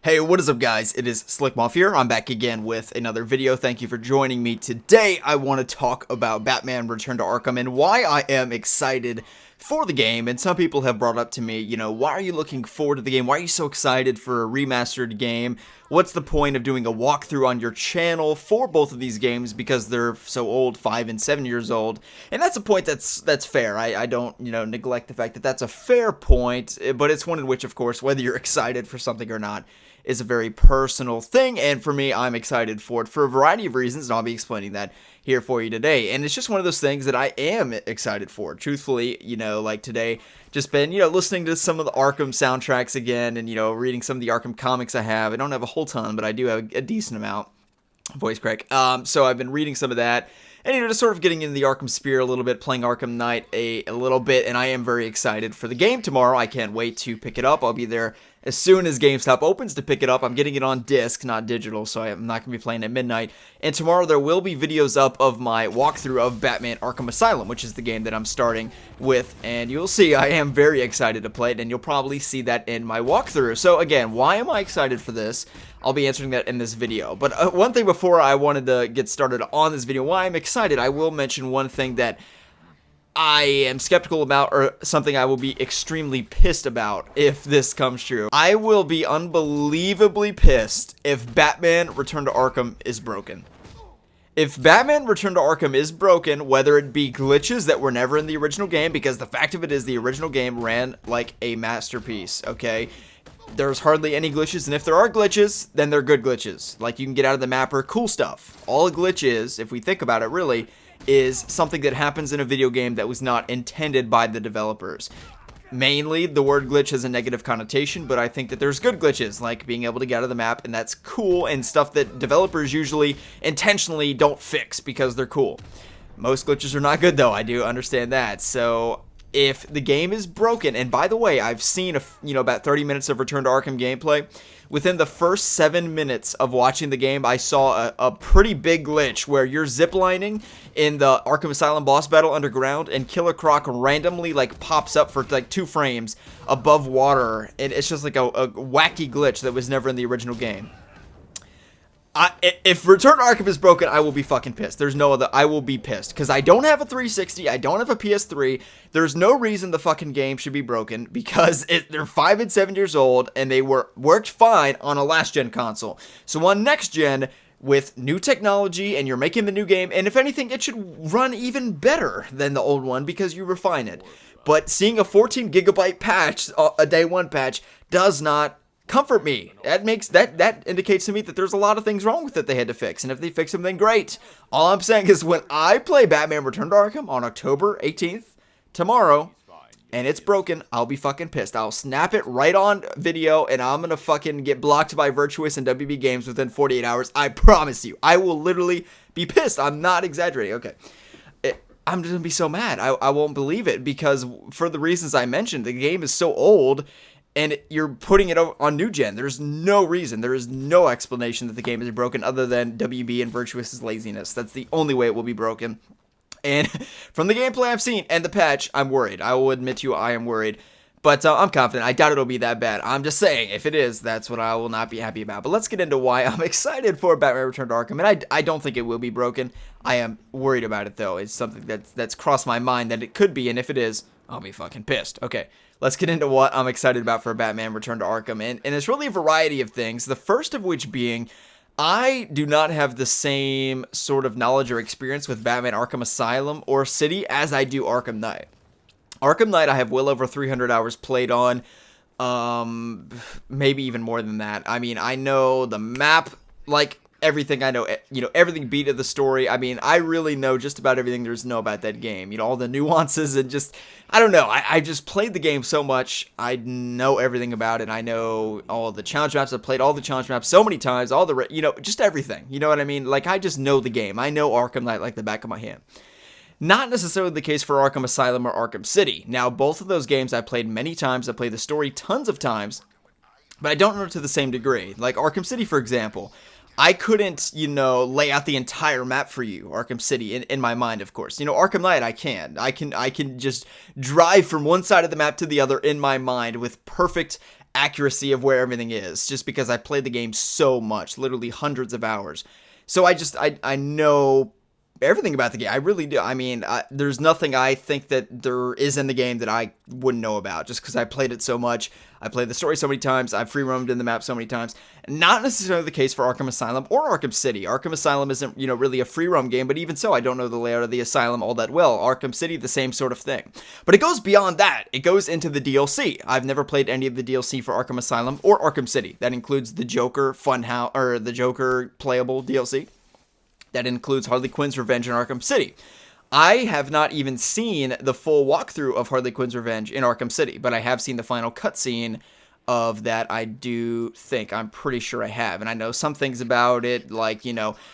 Hey, what is up guys? It is Slickmoff here. I'm back again with another video. Thank you for joining me. Today I want to talk about Batman Return to Arkham and why I am excited for the game. And some people have brought up to me, why are you looking forward to the game? Why are you so excited for a remastered game? What's the point of doing a walkthrough on your channel for both of these games because they're so old, 5 and 7 years old? And that's a point that's fair. I don't, neglect the fact that that's a fair point, but it's one in which, of course, whether you're excited for something or not is a very personal thing, and for me, I'm excited for it for a variety of reasons, and I'll be explaining that here for you today. And it's just one of those things that I am excited for. Truthfully, like today, just been, listening to some of the Arkham soundtracks again, and, reading some of the Arkham comics I have. I don't have a whole ton, but I do have a decent amount. Voice crack. So I've been reading some of that, and, just sort of getting into the Arkham sphere a little bit, playing Arkham Knight a little bit, and I am very excited for the game tomorrow. I can't wait to pick it up. I'll be there as soon as GameStop opens to pick it up. I'm getting it on disc, not digital, so I'm not going to be playing at midnight. And tomorrow there will be videos up of my walkthrough of Batman Arkham Asylum, which is the game that I'm starting with. And you'll see I am very excited to play it, and you'll probably see that in my walkthrough. So again, why am I excited for this? I'll be answering that in this video. But one thing before I wanted to get started on this video, why I'm excited, I will mention one thing that I am skeptical about, or something I will be extremely pissed about if this comes true. I will be unbelievably pissed if Batman Return to Arkham is broken. If Batman Return to Arkham is broken, whether it be glitches that were never in the original game, because the fact of it is the original game ran like a masterpiece, okay? There's hardly any glitches, and if there are glitches, then they're good glitches. Like, you can get out of the mapper, cool stuff. All a glitch is, if we think about it really, is something that happens in a video game that was not intended by the developers. Mainly, the word glitch has a negative connotation, but I think that there's good glitches, like being able to get out of the map, and that's cool, and stuff that developers usually intentionally don't fix because they're cool. Most glitches are not good, though. I do understand that. So if the game is broken, and by the way, I've seen about 30 minutes of Return to Arkham gameplay. Within the first 7 minutes of watching the game, I saw a pretty big glitch where you're ziplining in the Arkham Asylum boss battle underground, and Killer Croc randomly pops up for 2 frames above water, and it's just like a wacky glitch that was never in the original game. If Return to Arkham is broken, I will be fucking pissed. There's no other. I will be pissed because I don't have a 360. I don't have a PS3. There's no reason the fucking game should be broken because they're 5 and 7 years old and they worked fine on a last gen console. So on next gen, with new technology, and you're making the new game, and if anything, it should run even better than the old one because you refine it. But seeing a 14 gigabyte patch, a day one patch, does not comfort me. That indicates to me that there's a lot of things wrong with it they had to fix, and if they fix them, then great. All I'm saying is when I play Batman Return to Arkham on October 18th, tomorrow, and it's broken, I'll be fucking pissed. I'll snap it right on video, and I'm gonna fucking get blocked by Virtuous and WB Games within 48 hours. I promise you. I will literally be pissed. I'm not exaggerating. Okay. I'm just gonna be so mad. I won't believe it because for the reasons I mentioned, the game is so old, and you're putting it on new gen. There's no reason. There is no explanation that the game is broken other than WB and Virtuous's laziness. That's the only way it will be broken. And from the gameplay I've seen and the patch, I'm worried. I will admit to you, I am worried. But I'm confident. I doubt it'll be that bad. I'm just saying, if it is, that's what I will not be happy about. But let's get into why I'm excited for Batman Return to Arkham. And I don't think it will be broken. I am worried about it, though. It's something that's crossed my mind that it could be. And if it is, I'll be fucking pissed. Okay. Let's get into what I'm excited about for Batman Return to Arkham, and it's really a variety of things, the first of which being, I do not have the same sort of knowledge or experience with Batman Arkham Asylum or City as I do Arkham Knight. Arkham Knight I have well over 300 hours played on, maybe even more than that. I mean, I know the map, everything. I know, everything beat of the story. I mean, I really know just about everything there is to know about that game. All the nuances and just, I don't know. I just played the game so much. I know everything about it. I know all the challenge maps. I've played all the challenge maps so many times. All the, just everything. You know what I mean? I just know the game. I know Arkham Knight like the back of my hand. Not necessarily the case for Arkham Asylum or Arkham City. Now, both of those games I've played many times. I've played the story tons of times, but I don't know to the same degree. Like Arkham City, for example. I couldn't, lay out the entire map for you, Arkham City, in my mind, of course. Arkham Knight, I can. I can just drive from one side of the map to the other in my mind with perfect accuracy of where everything is, just because I played the game so much, literally hundreds of hours. So I know everything about the game. I really do. I mean, there's nothing I think that there is in the game that I wouldn't know about, just because I played it so much. I played the story so many times. I've free roamed in the map so many times. Not necessarily the case for Arkham Asylum or Arkham City. Arkham Asylum isn't, really a free roam game, but even so, I don't know the layout of the asylum all that well. Arkham City, the same sort of thing. But it goes beyond that. It goes into the DLC. I've never played any of the DLC for Arkham Asylum or Arkham City. That includes the Joker Funhouse, or the Joker playable DLC. That includes Harley Quinn's Revenge in Arkham City. I have not even seen the full walkthrough of Harley Quinn's Revenge in Arkham City, but I have seen the final cutscene of that. I'm pretty sure I have, and I know some things about it, like,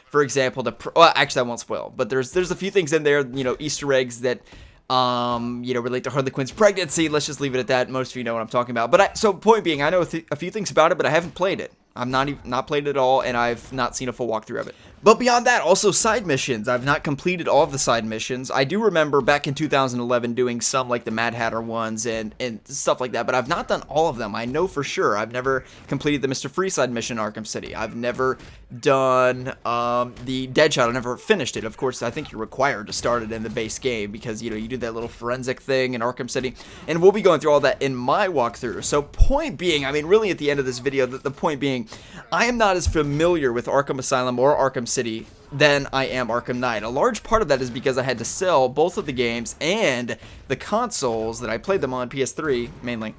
for example, actually I won't spoil, but there's a few things in there, Easter eggs that, relate to Harley Quinn's pregnancy. Let's just leave it at that. Most of you know what I'm talking about. But so point being, I know a few things about it, but I haven't played it. I've not played it at all, and I've not seen a full walkthrough of it. But beyond that, also side missions. I've not completed all of the side missions. I do remember back in 2011 doing some, like the Mad Hatter ones and stuff like that, but I've not done all of them. I know for sure. I've never completed the Mr. Freeside mission in Arkham City. I've never done the Deadshot. I never finished it. Of course, I think you're required to start it in the base game because, you do that little forensic thing in Arkham City, and we'll be going through all that in my walkthrough. So point being, I mean, really at the end of this video, the point being, I am not as familiar with Arkham Asylum or Arkham City than I am Arkham Knight. A large part of that is because I had to sell both of the games and the consoles that I played them on, PS3 mainly,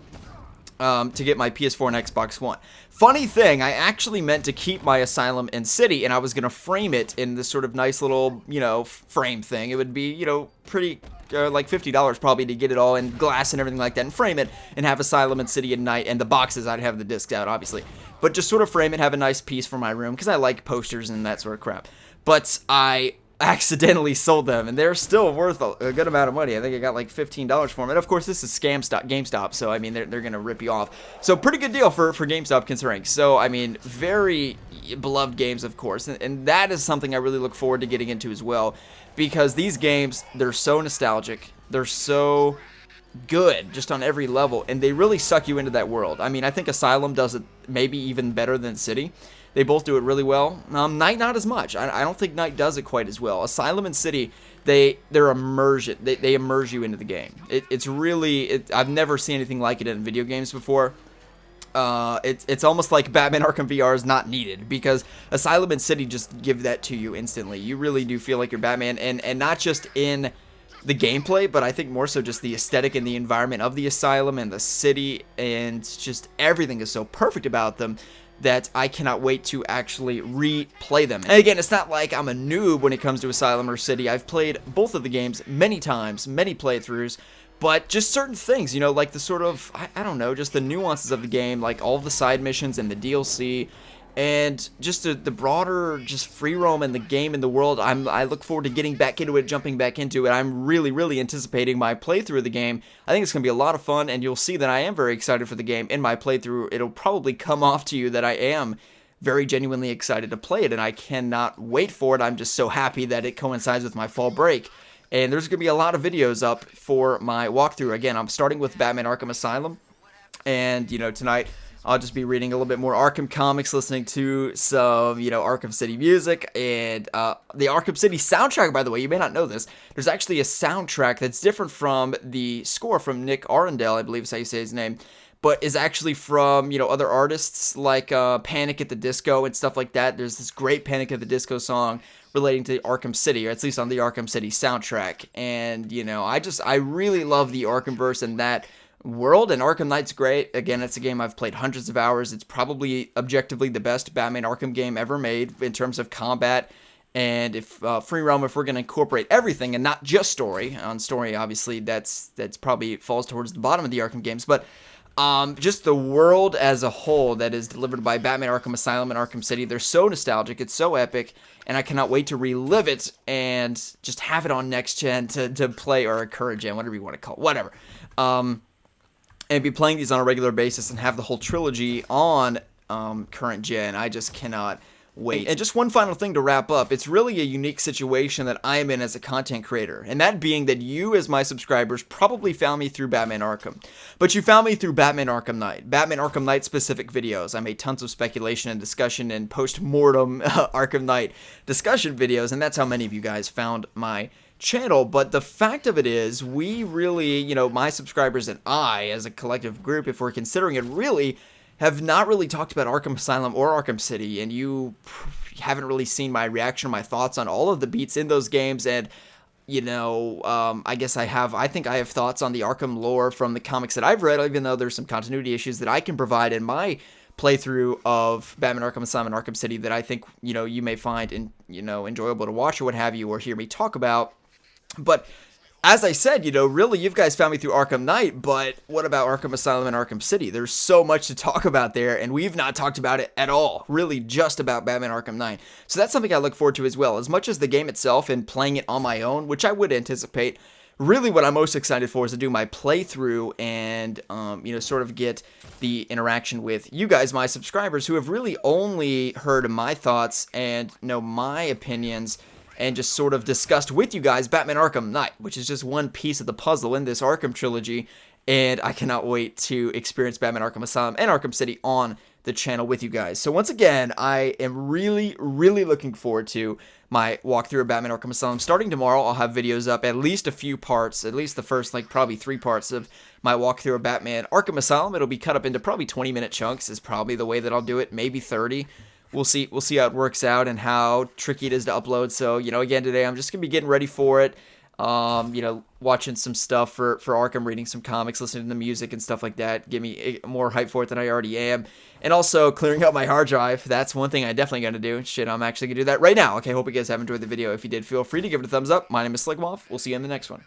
to get my PS4 and Xbox One. Funny thing, I actually meant to keep my Asylum and City, and I was going to frame it in this sort of nice little, frame thing. It would be, pretty, like $50 probably to get it all in glass and everything like that, and frame it, and have Asylum and City and Night, and the boxes, I'd have the discs out, obviously. But just sort of frame it, have a nice piece for my room, because I like posters and that sort of crap. But I accidentally sold them, and they're still worth a good amount of money. I think I got like $15 for them. And of course, this is GameStop, so I mean, they're going to rip you off. So pretty good deal for GameStop considering. So, I mean, very beloved games, of course, and that is something I really look forward to getting into as well, because these games, they're so nostalgic. They're so good just on every level, and they really suck you into that world. I mean, I think Asylum does it maybe even better than City. They both do it really well. Night, not as much. I don't think Night does it quite as well. Asylum and City, they're immersion. They immerse you into the game. It's really, I've never seen anything like it in video games before. It's almost like Batman Arkham VR is not needed, because Asylum and City just give that to you instantly. You really do feel like you're Batman, and not just in the gameplay, but I think more so just the aesthetic and the environment of the asylum and the city, and just everything is so perfect about them that I cannot wait to actually replay them. And again, it's not like I'm a noob when it comes to Asylum or City. I've played both of the games many times, many playthroughs, but just certain things, like the sort of, I don't know, just the nuances of the game, like all of the side missions and the DLC, and just the broader, just free roam in the game and the world. I look forward to getting back into it, jumping back into it. I'm really, really anticipating my playthrough of the game. I think it's going to be a lot of fun, and you'll see that I am very excited for the game in my playthrough. It'll probably come off to you that I am very genuinely excited to play it, and I cannot wait for it. I'm just so happy that it coincides with my fall break. And there's going to be a lot of videos up for my walkthrough. Again, I'm starting with Batman Arkham Asylum, and, tonight I'll just be reading a little bit more Arkham comics, listening to some, Arkham City music, and the Arkham City soundtrack, by the way, you may not know this, there's actually a soundtrack that's different from the score from Nick Arundel, I believe is how you say his name, but is actually from, other artists like Panic at the Disco and stuff like that. There's this great Panic at the Disco song relating to Arkham City, or at least on the Arkham City soundtrack, and, I really love the Arkhamverse and that world, and Arkham Knight's great. Again, it's a game I've played hundreds of hours. It's probably objectively the best Batman Arkham game ever made in terms of combat, and if free roam, if we're going to incorporate everything and not just story, on story obviously that's probably falls towards the bottom of the Arkham games, but just the world as a whole that is delivered by Batman Arkham Asylum and Arkham City, they're so nostalgic, it's so epic, and I cannot wait to relive it and just have it on next gen to play, or current gen, whatever you want to call it, whatever. And be playing these on a regular basis and have the whole trilogy on current gen. I just cannot wait. And just one final thing to wrap up. It's really a unique situation that I am in as a content creator, and that being that you as my subscribers probably found me through Batman Arkham, but you found me through Batman Arkham Knight. Batman Arkham Knight specific videos. I made tons of speculation and discussion and post-mortem Arkham Knight discussion videos, and that's how many of you guys found my channel. But the fact of it is, we really, my subscribers and I as a collective group, if we're considering it, really have not really talked about Arkham Asylum or Arkham City, and you haven't really seen my reaction, my thoughts on all of the beats in those games. And I guess I think I have thoughts on the Arkham lore from the comics that I've read, even though there's some continuity issues that I can provide in my playthrough of Batman Arkham Asylum and Arkham City that I think, you may find enjoyable to watch or what have you, or hear me talk about. But as I said, really, you guys found me through Arkham Knight, but what about Arkham Asylum and Arkham City? There's so much to talk about there, and we've not talked about it at all, really just about Batman Arkham Knight. So that's something I look forward to as well. As much as the game itself and playing it on my own, which I would anticipate, really what I'm most excited for is to do my playthrough and, sort of get the interaction with you guys, my subscribers, who have really only heard my thoughts and know my opinions and just sort of discussed with you guys Batman Arkham Knight, which is just one piece of the puzzle in this Arkham trilogy, and I cannot wait to experience Batman Arkham Asylum and Arkham City on the channel with you guys. So once again, I am really, really looking forward to my walkthrough of Batman Arkham Asylum. Starting tomorrow, I'll have videos up, at least a few parts, at least the first, probably 3 parts of my walkthrough of Batman Arkham Asylum. It'll be cut up into probably 20-minute chunks is probably the way that I'll do it, maybe 30. We'll see how it works out and how tricky it is to upload. So, again, today I'm just going to be getting ready for it. Watching some stuff for Arkham, reading some comics, listening to the music and stuff like that. Get me more hype for it than I already am. And also clearing out my hard drive. That's one thing I definitely got to do. Shit, I'm actually going to do that right now. Okay, hope you guys have enjoyed the video. If you did, feel free to give it a thumbs up. My name is Slickmoff. We'll see you in the next one.